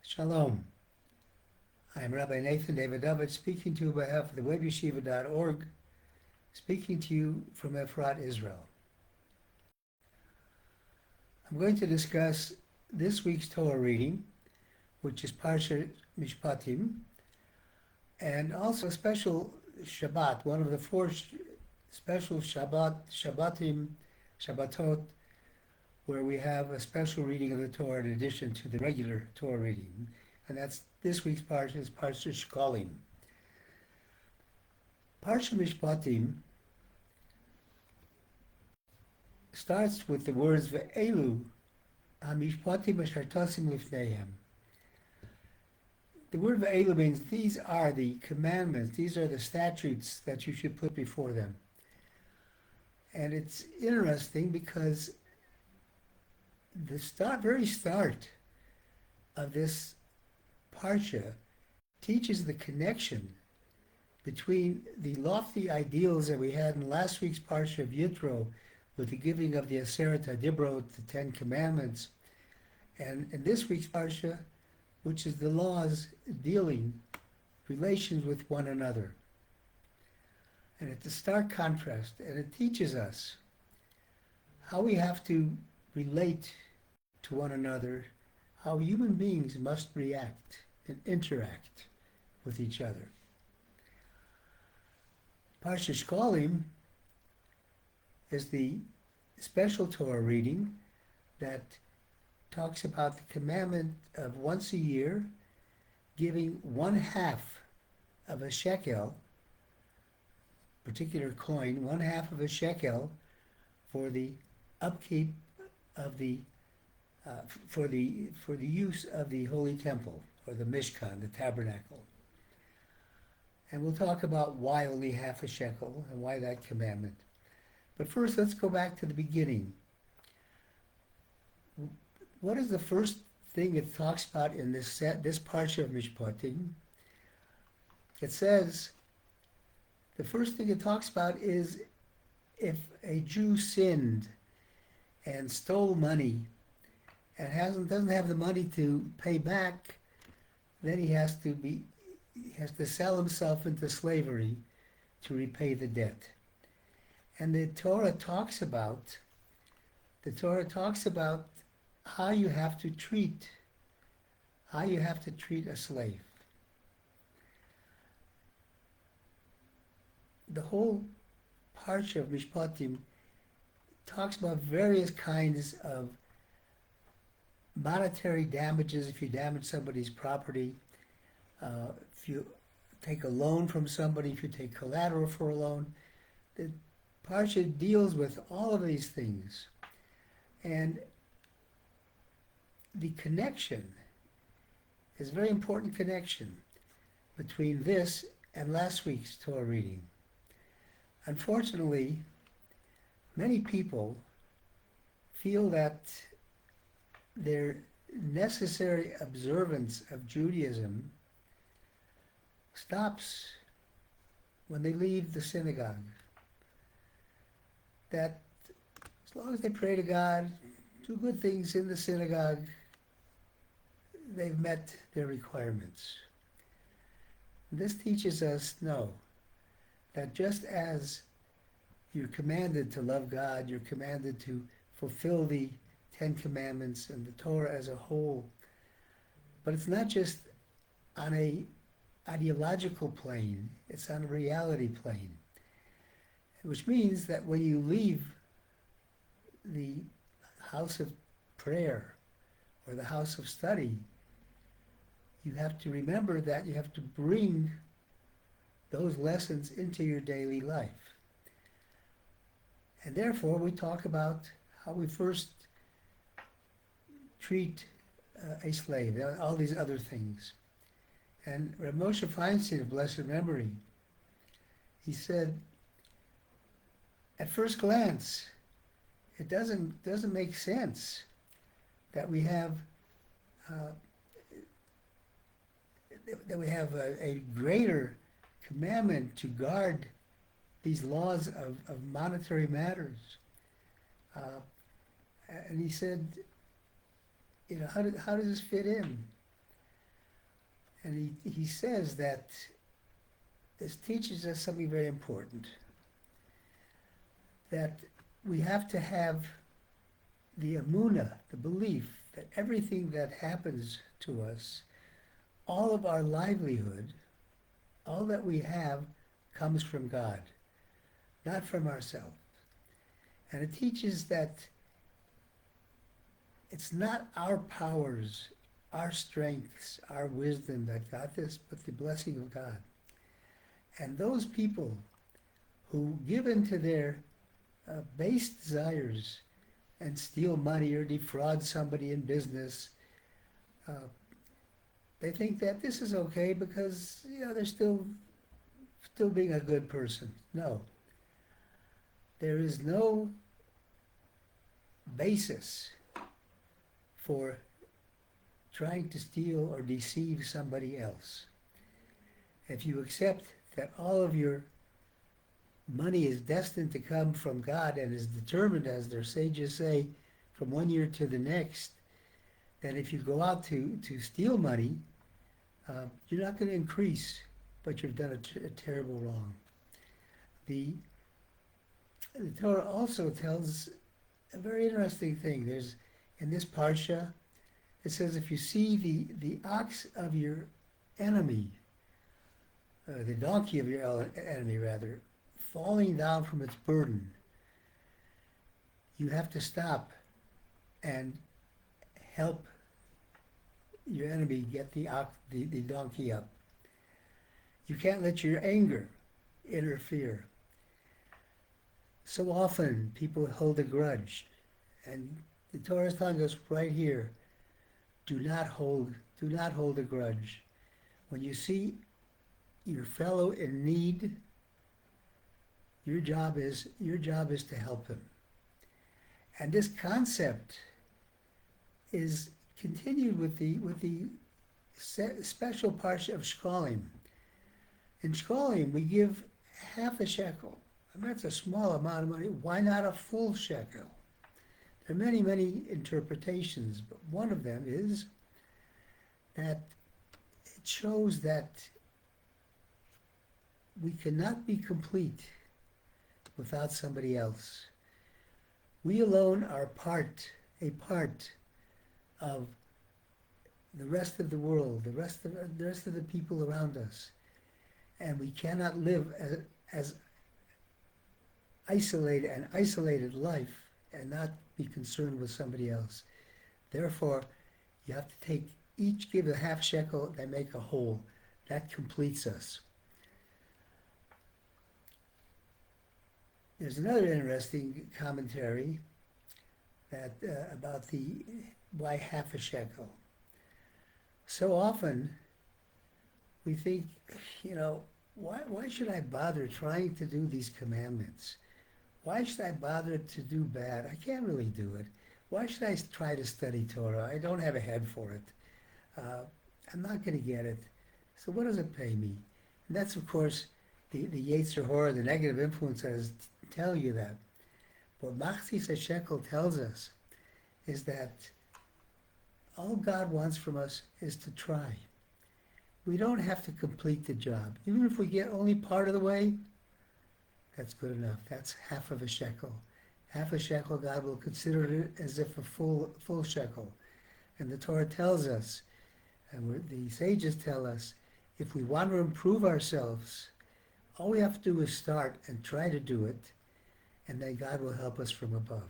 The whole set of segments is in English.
Shalom. I'm Rabbi Nathan Davidovich speaking to you on behalf of the webyeshiva.org, speaking to you from Efrat, Israel. I'm going to discuss this week's Torah reading, which is Parsha Mishpatim, and also a special Shabbat, one of the four special Shabbatot, where we have a special reading of the Torah in addition to the regular Torah reading. And that's this week's Parsha is Parsha Shekalim. Parsha Mishpatim starts with the words Ve'elu HaMishpatim Asher Tasim Lifneihem. The word Ve'elu means these are the commandments, these are the statutes that you should put before them. And it's interesting because the very start of this Parsha teaches the connection between the lofty ideals that we had in last week's Parsha of Yitro with the giving of the Aseret HaDibrot, the Ten Commandments, and in this week's Parsha, which is the laws dealing relations with one another. And it's a stark contrast, and it teaches us how we have to relate to one another, how human beings must react and interact with each other. Parsha Shekalim is the special Torah reading that talks about the commandment of once a year giving 1/2 of a shekel, particular coin, 1/2 of a shekel for the upkeep of the for the use of the Holy Temple, or the Mishkan, the tabernacle. And we'll talk about why only 1/2 a shekel and why that commandment. But first, let's go back to the beginning. What is the first thing it talks about in this Parsha of Mishpatim? It says, the first thing it talks about is if a Jew sinned and stole money and doesn't have the money to pay back, then he has to sell himself into slavery to repay the debt. And the Torah talks about how you have to treat a slave. The whole Parsha of Mishpatim talks about various kinds of monetary damages if you damage somebody's property, if you take a loan from somebody, if you take collateral for a loan. The Parsha deals with all of these things. And the connection is a very important connection between this and last week's Torah reading. Unfortunately, many people feel that their necessary observance of Judaism stops when they leave the synagogue. That as long as they pray to God, do good things in the synagogue, they've met their requirements. This teaches us, no, that just as you're commanded to love God, you're commanded to fulfill the Ten Commandments and the Torah as a whole, but it's not just on a ideological plane, it's on a reality plane, which means that when you leave the house of prayer or the house of study, you have to remember that you have to bring those lessons into your daily life. And therefore, we talk about how we first treat a slave, all these other things. And Rav Moshe Feinstein of blessed memory, he said, at first glance, it doesn't make sense that we have a greater commandment to guard these laws of monetary matters. And he said, how does this fit in? And he says that this teaches us something very important, that we have to have the emunah, the belief that everything that happens to us, all of our livelihood, all that we have comes from God, not from ourselves. And it teaches that it's not our powers, our strengths, our wisdom that got this, but the blessing of God. And those people who give in to their base desires and steal money or defraud somebody in business, they think that this is okay because they're still being a good person. No, there is no basis for trying to steal or deceive somebody else. If you accept that all of your money is destined to come from God and is determined, as their sages say, from one year to the next, then if you go out to steal money, you're not going to increase, but you've done a terrible wrong. The Torah also tells a very interesting thing. There's, in this Parsha, it says if you see the ox of your enemy, the donkey of your enemy rather, falling down from its burden, you have to stop and help your enemy get the donkey up. You can't let your anger interfere. So often people hold a grudge, and the Torah is telling us right here, do not hold a grudge. When you see your fellow in need, your job is to help him. And this concept is continued with the special Parsha of Shekalim. In Shekalim, we give half a shekel. I mean, that's a small amount of money. Why not a full shekel? There are many, many interpretations, but one of them is that it shows that we cannot be complete without somebody else. We alone are a part of the rest of the world, the rest of the people around us, and we cannot live as isolated life and not be concerned with somebody else. Therefore, you have to each give a half shekel, they make a whole. That completes us. There's another interesting commentary that about why half a shekel. So often we think, why should I bother trying to do these commandments? Why should I bother to do bad? I can't really do it. Why should I try to study Torah? I don't have a head for it. I'm not going to get it. So what does it pay me? And that's, of course, the Yetzer Hara, the negative influences tell you that. What Machzis Shekel tells us is that all God wants from us is to try. We don't have to complete the job. Even if we get only part of the way, that's good enough. That's half of a shekel. Half a shekel, God will consider it as if a full shekel. And the Torah tells us, and the sages tell us, if we want to improve ourselves, all we have to do is start and try to do it, and then God will help us from above.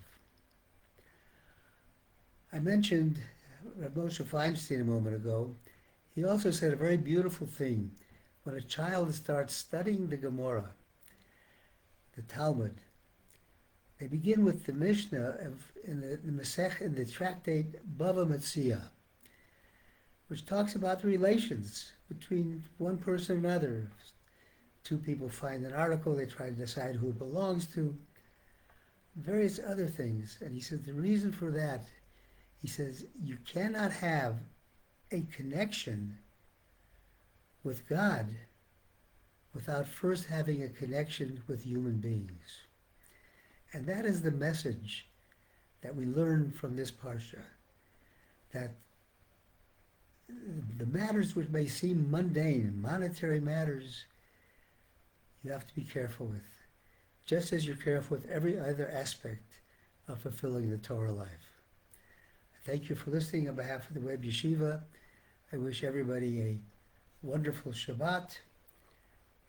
I mentioned Rabbi Moshe Feinstein a moment ago. He also said a very beautiful thing. When a child starts studying the Gemara, the Talmud, they begin with the Mishnah in the tractate Bava Metzia, which talks about the relations between one person and another. Two people find an article, they try to decide who it belongs to, various other things. And he says the reason for that, he says, you cannot have a connection with God without first having a connection with human beings. And that is the message that we learn from this Parsha, that the matters which may seem mundane, monetary matters, you have to be careful with, just as you're careful with every other aspect of fulfilling the Torah life. Thank you for listening on behalf of the Web Yeshiva. I wish everybody a wonderful Shabbat,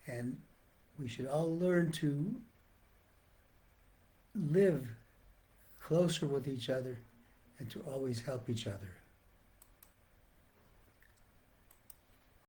and we should all learn to live closer with each other and to always help each other.